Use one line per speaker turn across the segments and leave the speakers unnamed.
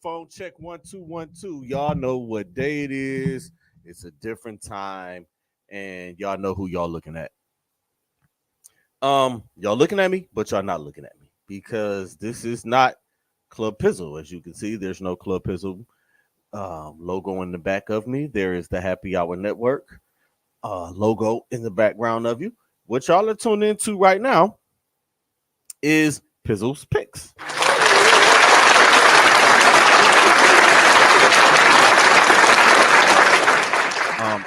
Phone check 1 2 1 2. Y'all know what day it is. It's a different time, and y'all know who y'all looking at. Y'all looking at me, but y'all not looking at me because this is not Club Pizzle. As you can see, there's no Club Pizzle logo in the back of me. There is the Happy Hour Network logo in the background of you. What y'all are tuned into right now is Pizzles Picks.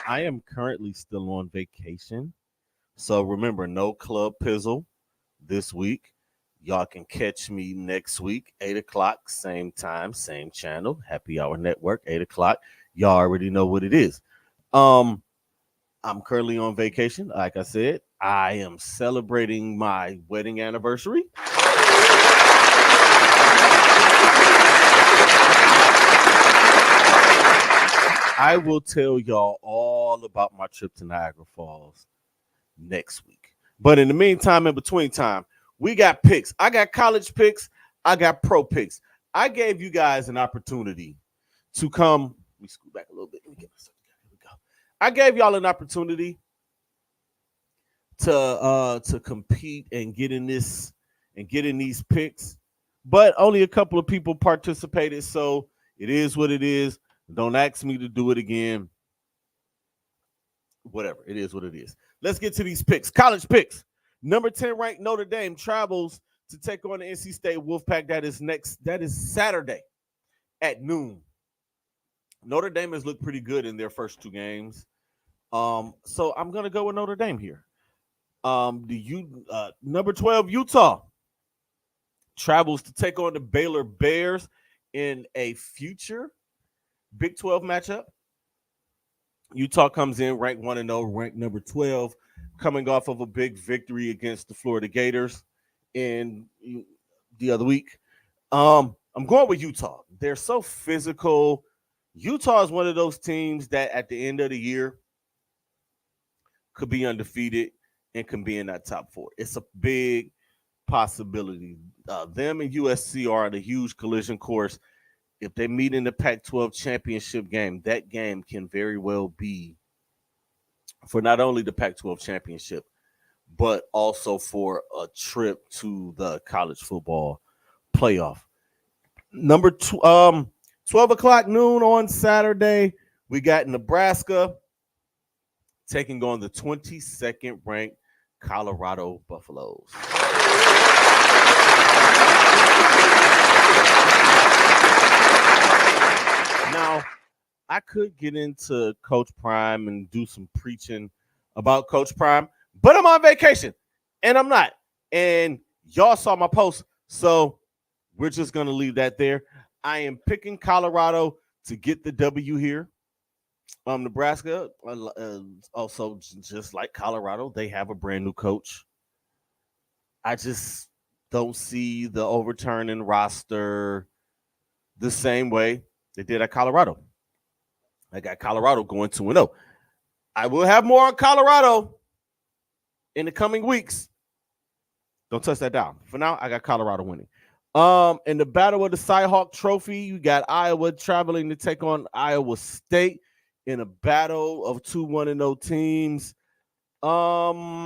I am currently still on vacation. So remember, no Club Pizzle this week. Y'all can catch me next week, 8 o'clock, same time, same channel, Happy Hour Network, 8 o'clock. Y'all already know what it is. Um, I'm currently on vacation. Like I said, I am celebrating my wedding anniversary. I will tell y'all all about my trip to Niagara Falls next week. But in the meantime, in between time, we got picks. I got college picks. I got pro picks. I gave you guys an opportunity to come. Let me scoot back a little bit. Let me get myself together. Here we go. I gave y'all an opportunity to compete and get in this and get in these picks, but only a couple of people participated. So it is what it is. Don't ask me to do it again. Whatever. It is what it is. Let's get to these picks. College picks. Number 10 ranked Notre Dame travels to take on the NC State Wolfpack. That is Saturday at noon. Notre Dame has looked pretty good in their first two games. So I'm gonna go with Notre Dame here. Number 12 Utah travels to take on the Baylor Bears in a future Big 12 matchup. Utah comes in ranked 1-0, ranked number 12, coming off of a big victory against the Florida Gators in the other week. I'm going with Utah. They're so physical. Utah is one of those teams that at the end of the year could be undefeated and can be in that top four. It's a big possibility. Them and USC are on a huge collision course. If they meet in the Pac-12 championship game, that game can very well be for not only the Pac-12 championship, but also for a trip to the college football playoff. Number 12 o'clock noon on Saturday, we got Nebraska taking on the 22nd ranked Colorado Buffaloes. Now, I could get into Coach Prime and do some preaching about Coach Prime, but I'm on vacation and I'm not. And y'all saw my post, so we're just going to leave that there. I am picking Colorado to get the W here. Nebraska, also just like Colorado, they have a brand new coach. I just don't see the overturning roster the same way they did at Colorado. I got Colorado going 2-0. I will have more on Colorado in the coming weeks. Don't touch that down. For now, I got Colorado winning. In the Battle of the Cyhawk Trophy, you got Iowa traveling to take on Iowa State in a battle of two 1-0 teams. I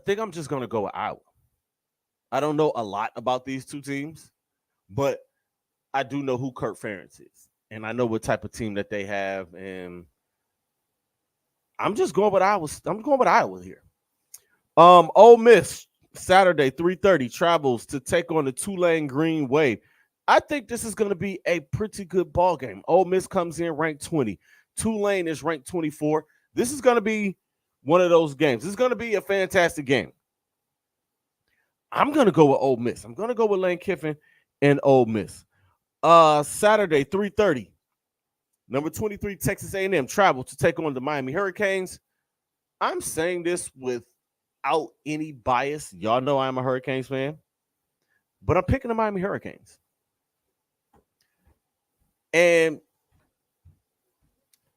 think I'm just going to go with Iowa. I don't know a lot about these two teams, but I do know who Kirk Ferentz is, and I know what type of team that they have, and I'm just going with Iowa. I'm going with Iowa here. Ole Miss Saturday 3:30 travels to take on the Tulane Green Wave. I think this is going to be a pretty good ball game. Ole Miss comes in ranked 20. Tulane is ranked 24. This is going to be one of those games. This is going to be a fantastic game. I'm going to go with Ole Miss. I'm going to go with Lane Kiffin and Ole Miss. Saturday 3:30. Number 23 Texas A&M travel to take on the Miami Hurricanes. I'm saying this without any bias. Y'all know I'm a Hurricanes fan, but I'm picking the Miami Hurricanes. And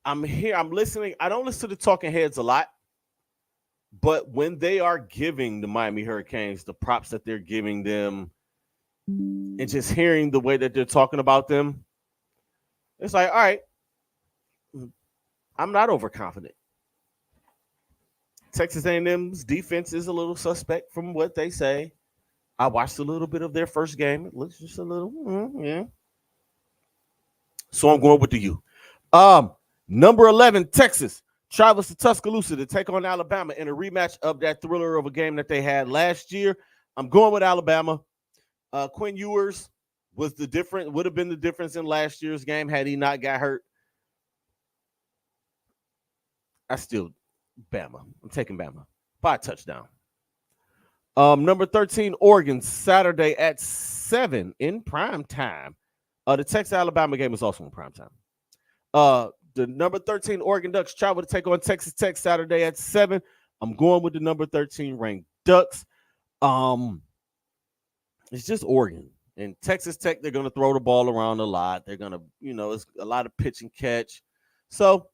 I'm here. I'm listening. I don't listen to the talking heads a lot, but when they are giving the Miami Hurricanes the props that they're giving them, and just hearing the way that they're talking about them, it's like, all right, I'm not overconfident. Texas A&M's defense is a little suspect from what they say. I watched a little bit of their first game. It looks just a little, yeah. So I'm going with the U. Number 11, Texas travels to Tuscaloosa to take on Alabama in a rematch of that thriller of a game that they had last year. I'm going with Alabama. Quinn Ewers would have been the difference in last year's game had he not got hurt. I still Bama. I'm taking Bama by a touchdown. Number 13, Oregon, Saturday at 7 in prime time. The Texas-Alabama game is also in prime time. The number 13 Oregon Ducks travel to take on Texas Tech Saturday at 7. I'm going with the number 13 ranked Ducks. It's just Oregon. And Texas Tech, they're going to throw the ball around a lot. They're going to, it's a lot of pitch and catch. So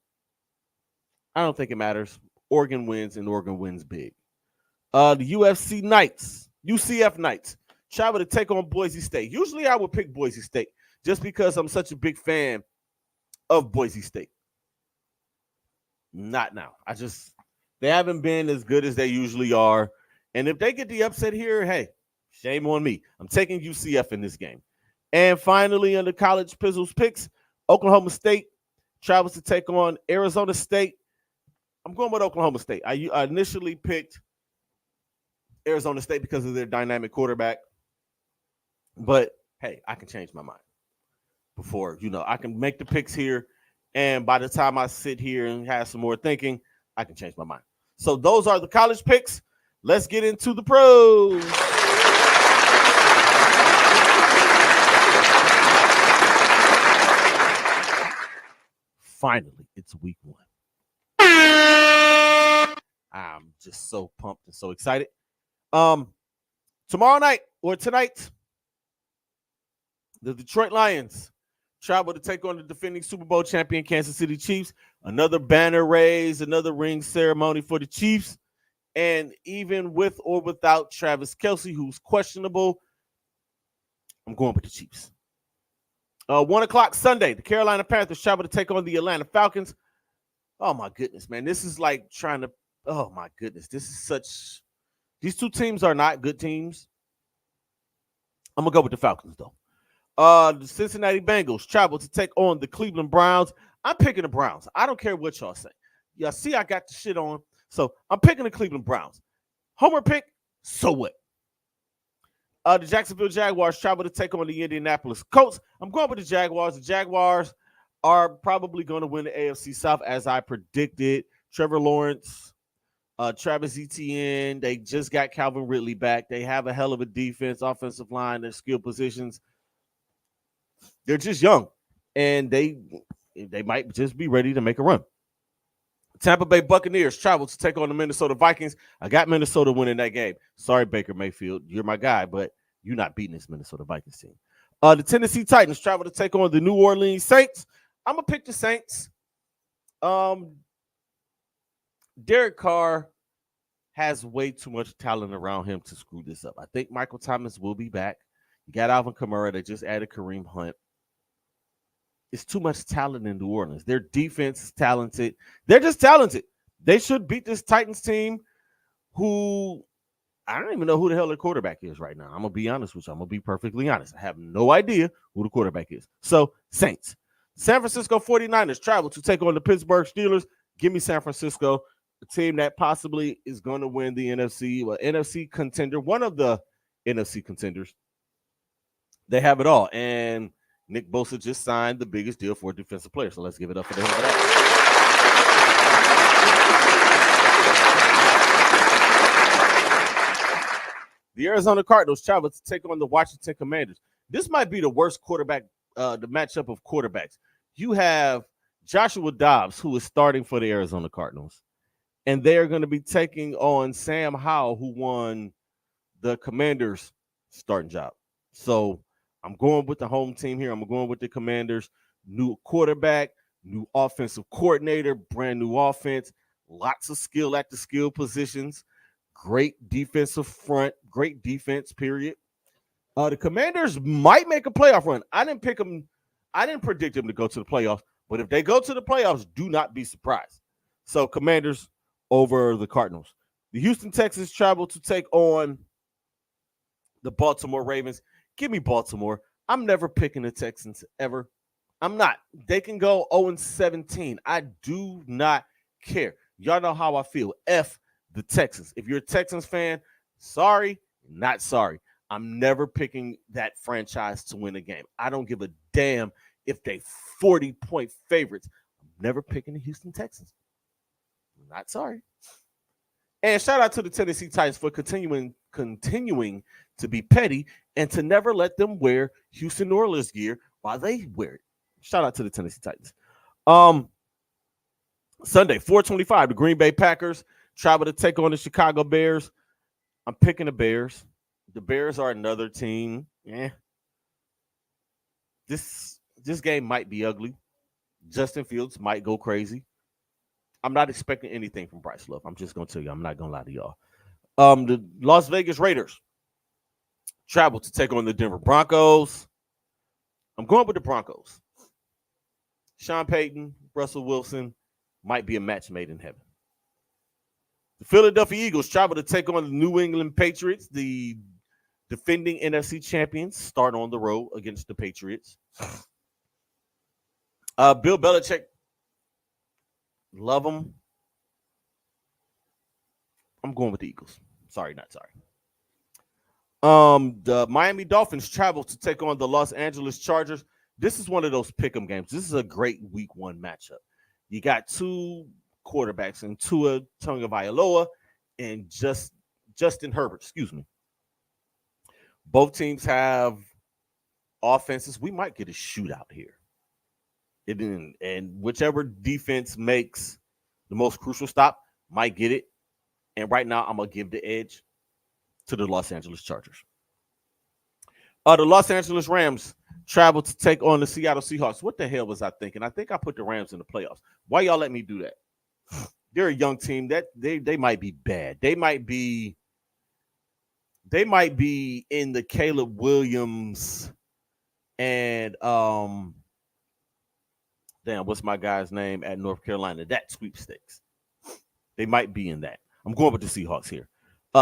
I don't think it matters. Oregon wins, and Oregon wins big. The UCF Knights travel to take on Boise State. Usually I would pick Boise State just because I'm such a big fan of Boise State. Not now. They haven't been as good as they usually are. And if they get the upset here, hey, shame on me. I'm taking UCF in this game. And finally, under college Pizzles Picks, Oklahoma State travels to take on Arizona State. I'm going with Oklahoma State. I initially picked Arizona State because of their dynamic quarterback. But, hey, I can change my mind before, I can make the picks here. And by the time I sit here and have some more thinking, I can change my mind. So those are the college picks. Let's get into the pros. Finally, it's week 1. I'm just so pumped and so excited. Tomorrow night or tonight, the Detroit Lions travel to take on the defending Super Bowl champion Kansas City Chiefs. Another banner raise, another ring ceremony for the Chiefs. And even with or without Travis Kelce, who's questionable, I'm going with the Chiefs. 1 o'clock Sunday, the Carolina Panthers travel to take on the Atlanta Falcons. Oh, my goodness, man. This is like oh, my goodness. These two teams are not good teams. I'm going to go with the Falcons, though. The Cincinnati Bengals travel to take on the Cleveland Browns. I'm picking the Browns. I don't care what y'all say. Y'all see I got the shit on. So I'm picking the Cleveland Browns. Homer pick, so what? The Jacksonville Jaguars travel to take on the Indianapolis Colts. I'm going with the Jaguars. The Jaguars are probably going to win the AFC South as I predicted. Trevor Lawrence, Travis Etienne, they just got Calvin Ridley back. They have a hell of a defense, offensive line, their skill positions. They're just young, and they might just be ready to make a run. Tampa Bay Buccaneers travel to take on the Minnesota Vikings. I got Minnesota winning that game. Sorry, Baker Mayfield. You're my guy, but you're not beating this Minnesota Vikings team. The Tennessee Titans travel to take on the New Orleans Saints. I'm going to pick the Saints. Derek Carr has way too much talent around him to screw this up. I think Michael Thomas will be back. You got Alvin Kamara. They just added Kareem Hunt. It's too much talent in New Orleans. Their defense is talented. They're just talented. They should beat this Titans team who I don't even know who the hell their quarterback is right now. I'm going to be honest with you. I'm going to be perfectly honest. I have no idea who the quarterback is. So, Saints. San Francisco 49ers travel to take on the Pittsburgh Steelers. Give me San Francisco, a team that possibly is going to win the NFC contender, one of the NFC contenders. They have it all. And Nick Bosa just signed the biggest deal for a defensive player. So let's give it up for them for that. The Arizona Cardinals travel to take on the Washington Commanders. This might be the worst the matchup of quarterbacks. You have Joshua Dobbs, who is starting for the Arizona Cardinals. And they are going to be taking on Sam Howell, who won the Commanders' starting job. So I'm going with the home team here. I'm going with the Commanders. New quarterback, new offensive coordinator, brand new offense, lots of skill at the skill positions, great defensive front, great defense, period. The Commanders might make a playoff run. I didn't pick them. I didn't predict them to go to the playoffs. But if they go to the playoffs, do not be surprised. So Commanders over the Cardinals. The Houston Texans travel to take on the Baltimore Ravens. Give me Baltimore. I'm never picking the Texans ever. I'm not. They can go 0-17. I do not care. Y'all know how I feel. F the Texans. If you're a Texans fan, sorry, not sorry. I'm never picking that franchise to win a game. I don't give a damn if they 40-point favorites. I'm never picking the Houston Texans. Not sorry. And shout out to the Tennessee Titans for continuing to be petty and to never let them wear Houston Oilers gear while they wear it. Shout out to the Tennessee Titans. Sunday, 4:25, the Green Bay Packers travel to take on the Chicago Bears. I'm picking the Bears. The Bears are another team. This game might be ugly. Justin Fields might go crazy. I'm not expecting anything from Bryce Love. I'm just going to tell you. I'm not going to lie to y'all. The Las Vegas Raiders travel to take on the Denver Broncos. I'm going with the Broncos. Sean Payton, Russell Wilson might be a match made in heaven. The Philadelphia Eagles travel to take on the New England Patriots. The defending NFC champions start on the road against the Patriots. Bill Belichick, love him. I'm going with the Eagles. Sorry, not sorry. The Miami Dolphins travel to take on the Los Angeles Chargers. This is one of those pick'em games. This is a great week one matchup. You got two quarterbacks in Tua Tagovailoa and Justin Herbert. Excuse me. Both teams have offenses. We might get a shootout here. And whichever defense makes the most crucial stop might get it. And right now, I'm going to give the edge to the Los Angeles Chargers. The Los Angeles Rams travel to take on the Seattle Seahawks. What the hell was I thinking? I think I put the Rams in the playoffs. Why y'all let me do that? They're a young team. That they might be bad. They might be in the Caleb Williams and what's my guy's name at North Carolina? That sweepstakes. They might be in that. I'm going with the Seahawks here.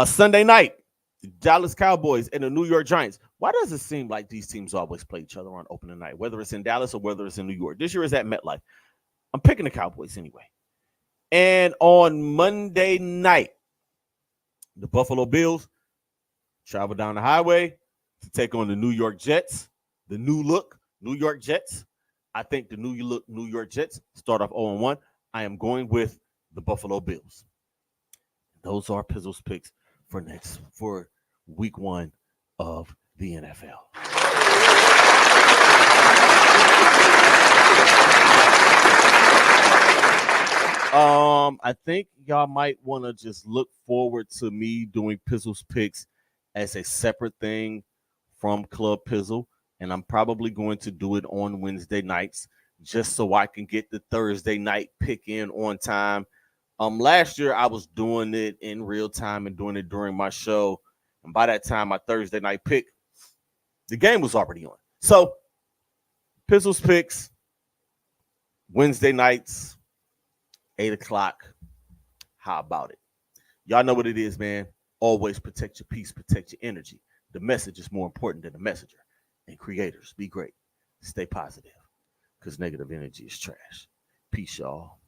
Sunday night, the Dallas Cowboys and the New York Giants. Why does it seem like these teams always play each other on opening night, whether it's in Dallas or whether it's in New York? This year is at MetLife. I'm picking the Cowboys anyway. And on Monday night, the Buffalo Bills travel down the highway to take on the New York Jets, the new look New York Jets. I think the new look New York Jets start off 0-1. I am going with the Buffalo Bills. Those are Pizzles picks for week one of the NFL. I think y'all might want to just look forward to me doing Pizzles picks as a separate thing from Club Pizzle, and I'm probably going to do it on Wednesday nights just so I can get the Thursday night pick in on time. Last year I was doing it in real time and doing it during my show, and by that time my Thursday night pick, the game was already on. So Pizzles picks Wednesday nights, 8:00. How about it? Y'all know what it is, man. Always protect your peace, protect your energy. The message is more important than the messenger. And creators, be great. Stay positive, because negative energy is trash. Peace, y'all.